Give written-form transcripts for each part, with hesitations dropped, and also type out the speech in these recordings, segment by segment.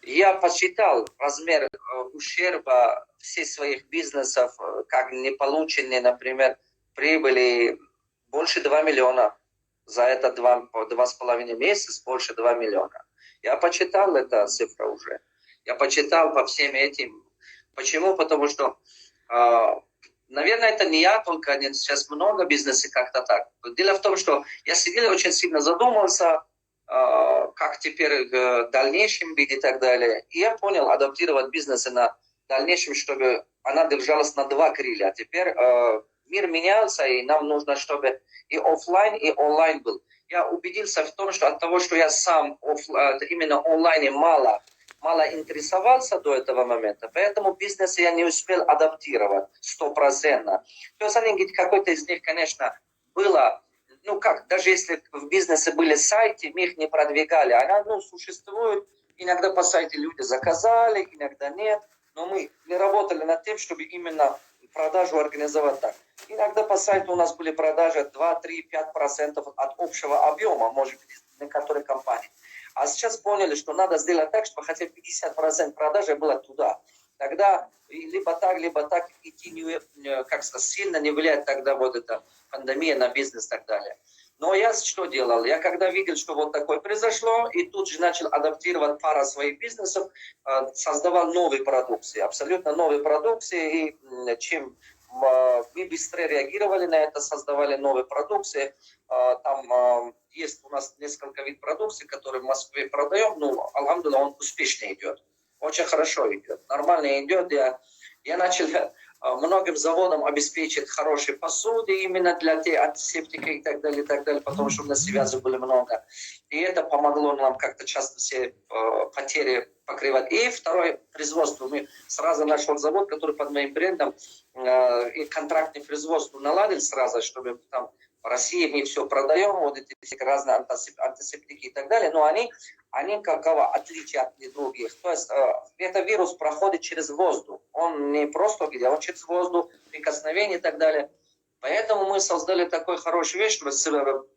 Я посчитал размер ущерба всех своих бизнесов, как не полученные, например, прибыли больше 2 миллиона. За это 2,5 месяца больше 2 миллиона. Я почитал эту цифру уже. Я почитал по всем этим. Почему? Потому что, наверное, это не я только, нет, сейчас много бизнесов как-то так. Дело в том, что я сидел и очень сильно задумался, как теперь в дальнейшем быть и так далее. И я понял, адаптировать бизнес на дальнейшем, чтобы она держалась на два крылья. Теперь мир менялся, и нам нужно, чтобы и офлайн, и онлайн был. Я убедился в том, что от того, что я сам именно онлайне мало интересовался до этого момента, поэтому бизнес я не успел адаптировать 100%. То есть они говорят, какой-то из них, конечно, было, ну как, даже если в бизнесе были сайты, мы их не продвигали, они существуют, иногда по сайте люди заказали, иногда нет, но мы не работали над тем, чтобы именно продажу организовать так. Иногда по сайту у нас были продажи 2, 3, 5% от общего объема, может быть, некоторые компании. А сейчас поняли, что надо сделать так, чтобы хотя бы 50% продажи было туда. Тогда либо так идти как сказать, сильно не влияет тогда вот эта пандемия на бизнес и так далее. Но я что делал? Я когда видел, что вот такое произошло, и тут же начал адаптировать пару своих бизнесов, создавал новые продукции, абсолютно новые продукции, и чем мы быстрее реагировали на это, создавали новые продукции. Там есть у нас несколько видов продукции, которые в Москве продаем, ну, алхамдулилlah, он успешно идет, очень хорошо идет, нормально идет. Я начал многим заводам обеспечить хорошие посуды именно для тех антисептика и так далее, потому что у нас связей было много. И это помогло нам как-то часто все потери покрывать. И второе производство. Мы сразу нашел завод, который под моим брендом и контрактное производство наладил сразу, чтобы там в России мы все продаем, вот эти разные антисептики и так далее, но они какого отличия от других. То есть этот вирус проходит через воздух. Он не просто где, он через воздух, прикосновение и так далее. Поэтому мы создали такой хорошую вещь, что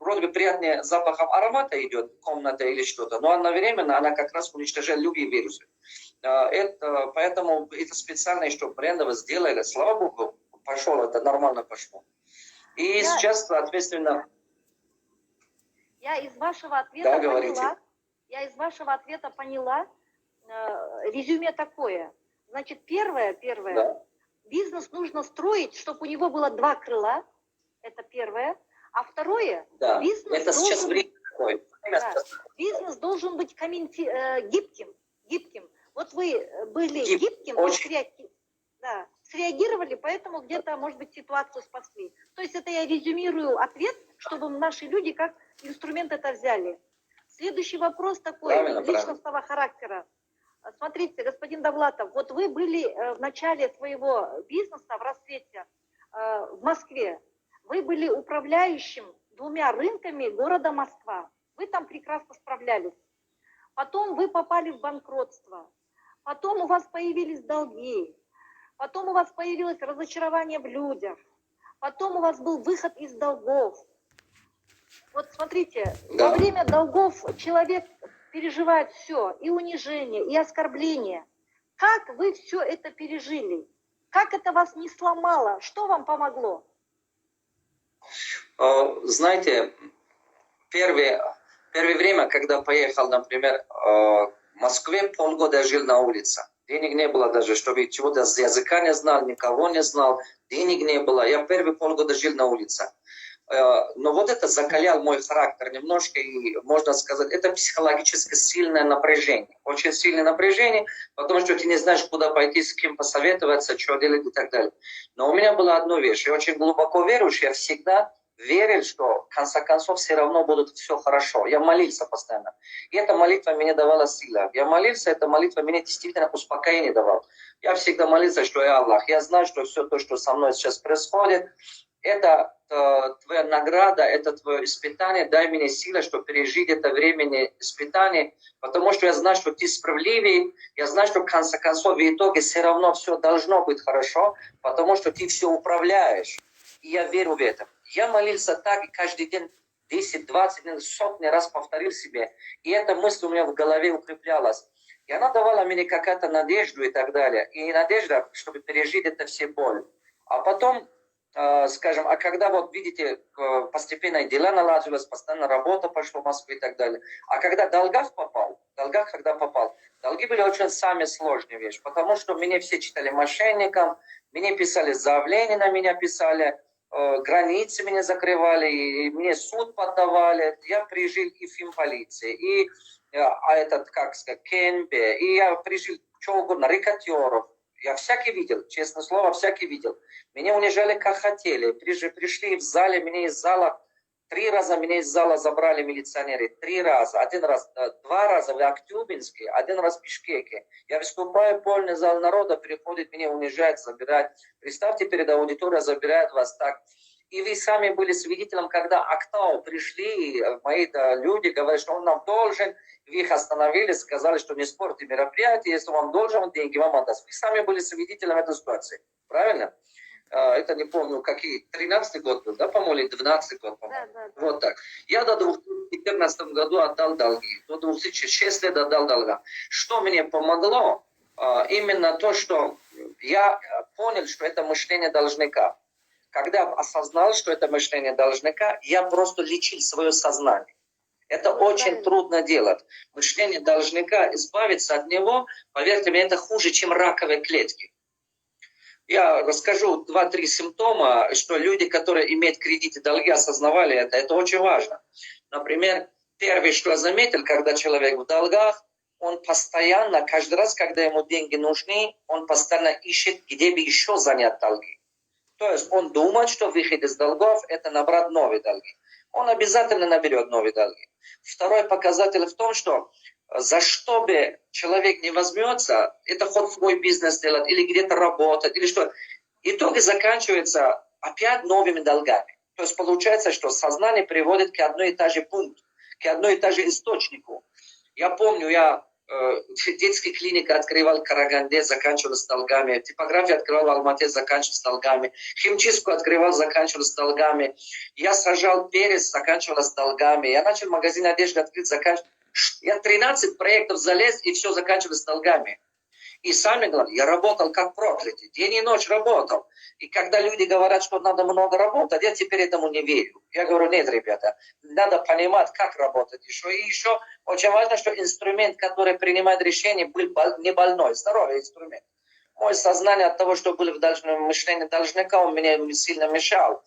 вроде бы приятный запахом аромата идет, комната или что-то, но одновременно она как раз уничтожает любые вирусы. Поэтому это специально, что брендово сделали, слава богу, пошло, это нормально пошло. И сейчас, соответственно... Я из вашего ответа да, поняла, резюме такое. Значит, первое, да. Бизнес нужно строить, чтобы у него было два крыла, это первое. А второе, да. бизнес, это сейчас время такое. Бизнес должен быть гибким. Вот вы были гибким, среагировали, поэтому где-то, может быть, ситуацию спасли. То есть это я резюмирую ответ, чтобы наши люди как инструмент это взяли. Следующий вопрос такой, личностного характера. Смотрите, господин Довлатов, вот вы были в начале своего бизнеса, в расцвете в Москве. Вы были управляющим 2 рынками города Москва. Вы там прекрасно справлялись. Потом вы попали в банкротство. Потом у вас появились долги. Потом у вас появилось разочарование в людях. Потом у вас был выход из долгов. Вот смотрите, во время долгов человек переживает все, и унижение, и оскорбление. Как вы все это пережили? Как это вас не сломало? Что вам помогло? Знаете, первое время, когда поехал, например, в Москве, полгода жил на улице. Денег не было даже, чтобы чего-то с языка не знал, никого не знал. Денег не было. Я первые полгода жил на улице. Но вот это закалял мой характер немножко, и можно сказать, это психологически сильное напряжение. Очень сильное напряжение, потому что ты не знаешь, куда пойти, с кем посоветоваться, что делать и так далее. Но у меня была одна вещь. Я очень глубоко верующий, я всегда верил, что в конце концов все равно будет все хорошо. Я молился постоянно. И эта молитва мне давала силу. Я молился, эта молитва мне действительно успокоение давала. Я всегда молился, что я Аллах. Я знаю, что все то, что со мной сейчас происходит, это твоя награда, это твое испытание. Дай мне силы, чтобы пережить это время испытаний, потому что я знаю, что ты справедливый, я знаю, что в конце концов, в итоге все равно все должно быть хорошо, потому что ты все управляешь. И я верю в это. Я молился так, и каждый день 10, 20, сотни раз повторил себе. И эта мысль у меня в голове укреплялась. И она давала мне какую-то надежду и так далее. И надежда, чтобы пережить это все боль. А потом, скажем, а когда вот видите, постепенно дела наладились, постоянно работа пошла в Москве и так далее. А когда когда попал, долги были очень самые сложные вещи, потому что меня все читали мошенником, мне писали заявления, на меня писали, границы меня закрывали, и мне суд подавали. Я пережил и финполиции, и этот, как сказать, КНБ, и я пережил что угодно, рекатеров. Я всякий видел, честное слово, всякий видел. Меня унижали как хотели. Пришли в зале, меня из зала, 3 раза меня из зала забрали милиционеры. 3 раза. 2 раза в Актюбинске, 1 раз в Бишкеке. Я выступаю, полный зал народа, приходит, меня унижает, забирает. Представьте, перед аудиторией забирают вас так. И вы сами были свидетелем, когда Актау пришли, мои люди говорят, что он нам должен. Вы их остановили, сказали, что не спорьте мероприятие, если он должен, деньги вам отдаст. Вы сами были свидетелем этой ситуации. Правильно? Это не помню, какие, 13-й год был, да, по-моему, или 12-й год, по-моему. Да. Вот так. Я до 2014 году отдал долги. До 2006 лет отдал долга. Что мне помогло? Именно то, что я понял, что это мышление должника. Когда я осознал, что это мышление должника, я просто лечил свое сознание. Это очень трудно делать. Мышление должника, избавиться от него, поверьте мне, это хуже, чем раковые клетки. Я расскажу 2-3 симптома, что люди, которые имеют кредиты, долги, осознавали это. Это очень важно. Например, первое, что я заметил, когда человек в долгах, он постоянно, каждый раз, когда ему деньги нужны, он постоянно ищет, где бы еще занять долги. То есть он думает, что выход из долгов – это набрать новые долги. Он обязательно наберет новые долги. Второй показатель в том, что за что бы человек не возьмется, это хоть свой бизнес делать, или где-то работать, или что, итоге заканчивается опять новыми долгами. То есть получается, что сознание приводит к одной и той же пункту, к одной и той же источнику. Я помню, я детские клиники открывал в Караганде, заканчивал с долгами. Типографию открывал в Алмате, заканчивал с долгами. Химчистку открывал, заканчивал с долгами. Я сажал перец, заканчивал с долгами. Я начал магазин одежды открыть, заканчивал. Я 13 проектов залез, и все заканчивал с долгами. И самое главное, я работал как проклятый. День и ночь работал. И когда люди говорят, что надо много работать, я теперь этому не верю. Я говорю, нет, ребята, надо понимать, как работать еще. И еще очень важно, что инструмент, который принимает решение, был не больной, здоровый инструмент. Мое сознание от того, что было в мышлении должника, он меня сильно мешал.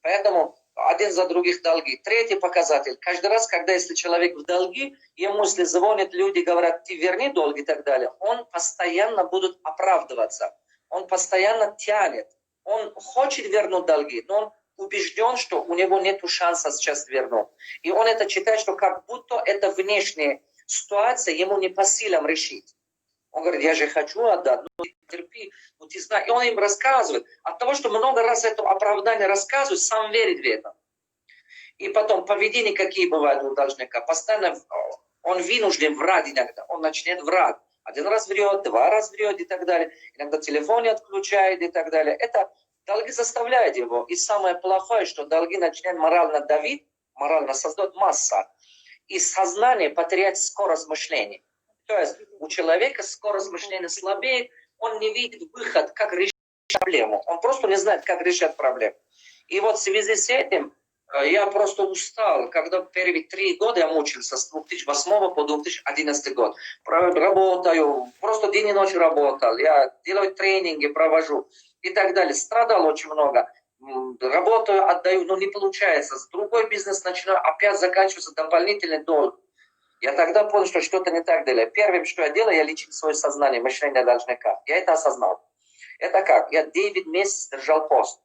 Поэтому один за других долги. Третий показатель. Каждый раз, когда если человек в долги, ему если звонят люди, говорят, ты верни долги и так далее, он постоянно будет оправдываться. Он постоянно тянет. Он хочет вернуть долги, но он убежден, что у него нет шанса сейчас вернуть. И он это считает, что как будто это внешняя ситуация ему не по силам решить. Он говорит, я же хочу отдать, ну терпи, ну ты знаешь. И он им рассказывает. От того, что много раз это оправдание рассказывает, сам верит в это. И потом поведения какие бывают у должника. Постоянно он вынужден врать иногда. Он начнет врать. 1 раз врет, 2 раза врет и так далее. Иногда телефон не отключает и так далее. Это долги заставляют его. И самое плохое, что долги начинают морально давить, морально создать масса. И сознание потерять скорость мышления. То есть у человека скорость мышления слабеет, он не видит выход, как решить проблему. Он просто не знает, как решать проблему. И вот в связи с этим я просто устал, когда первые 3 года я мучился с 2008 по 2011 год. Работаю, просто день и ночь работал, я делаю тренинги, провожу и так далее. Страдал очень много. Работаю, отдаю, но не получается. С другой бизнес начинаю, опять заканчивается дополнительный долг. Я тогда понял, что что-то не так делаю. Первым, что я делаю, я лечил свое сознание, мышление должника. Я это осознал. Это как? Я 9 месяцев держал пост.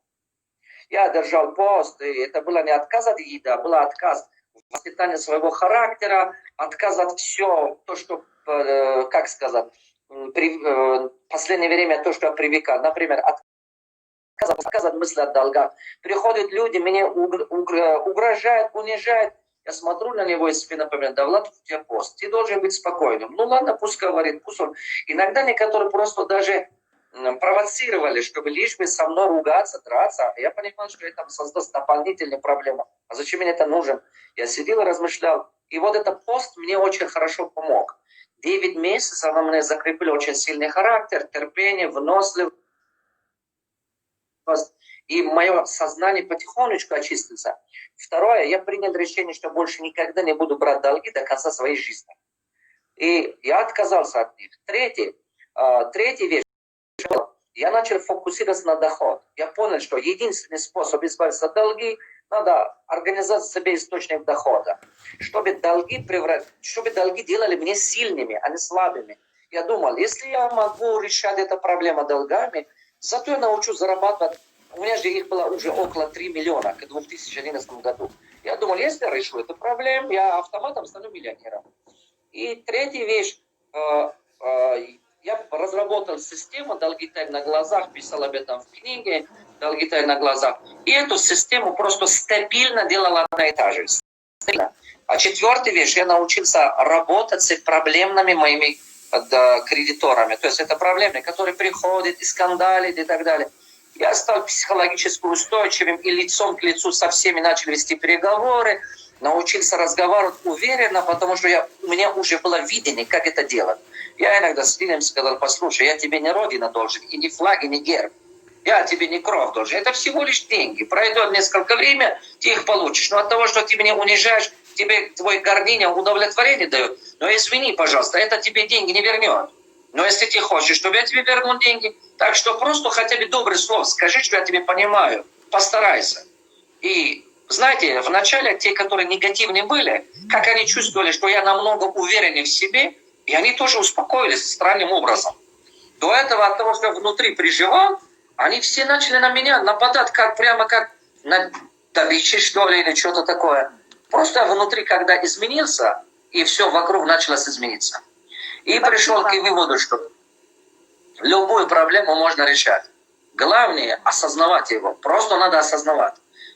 Я держал пост, и это было не отказ от еды, а был отказ в воспитании своего характера, отказ от всего, то, что, как сказать, в последнее время то, что я привыкал. Например, отказ от мысли о долгах. Приходят люди, меня угрожают, унижают. Я смотрю на него из спины, например, да ладно, у тебя пост, ты должен быть спокойным. Ну ладно, пусть говорит, пусть он. Иногда некоторые просто даже провоцировали, чтобы лишь бы со мной ругаться, драться. Я понимал, что это создаст дополнительные проблемы. А зачем мне это нужно? Я сидел и размышлял. И вот этот пост мне очень хорошо помог. 9 месяцев на мне закрепили очень сильный характер, терпение, выносливость. И мое сознание потихонечку очистится. Второе, я принял решение, что больше никогда не буду брать долги до конца своей жизни. И я отказался от них. Третья вещь. Я начал фокусироваться на доход. Я понял, что единственный способ избавиться от долги, надо организовать себе источник дохода. Чтобы долги делали меня сильными, а не слабыми. Я думал, если я могу решать эту проблему долгами, зато я научусь зарабатывать. У меня же их было уже около 3 миллиона к 2011 году. Я думал, если я решу эту проблему, я автоматом стану миллионером. И третья вещь. Я разработал систему «Долги тают на глазах», писал об этом в книге «Долги тают на глазах». И эту систему просто стабильно делала одна и та же. А четвертая вещь, я научился работать с проблемными моими кредиторами. То есть это проблемы, которые приходят и скандалят и так далее. Я стал психологически устойчивым и лицом к лицу со всеми начал вести переговоры, научился разговаривать уверенно, потому что у меня уже было видение, как это делать. Я иногда с Лилием сказал, послушай, я тебе не родина должен, и не флаг, и не герб. Я тебе не кровь должен. Это всего лишь деньги. Пройдет несколько времени, ты их получишь. Но от того, что ты меня унижаешь, тебе твой гордыня удовлетворение дает. Но извини, пожалуйста, это тебе деньги не вернет. Но если ты хочешь, чтобы я тебе вернул деньги, так что просто хотя бы доброе слово скажи, что я тебе понимаю. Постарайся. И знаете, вначале те, которые негативные были, как они чувствовали, что я намного увереннее в себе, и они тоже успокоились странным образом. До этого, от того, что я внутри переживал, они все начали на меня нападать, прямо как на добычи, что ли, или что-то такое. Просто внутри, когда изменился, и все вокруг началось измениться. И пришел к выводу, что любую проблему можно решать. Главное – осознавать его. Просто надо осознавать.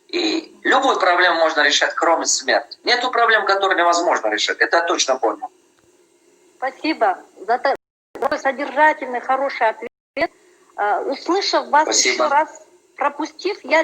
И любую проблему можно решать, кроме смерти. Нету проблем, которые невозможно решать. Это я точно понял. Спасибо за такой содержательный, хороший ответ. Услышав вас еще раз, пропустив, я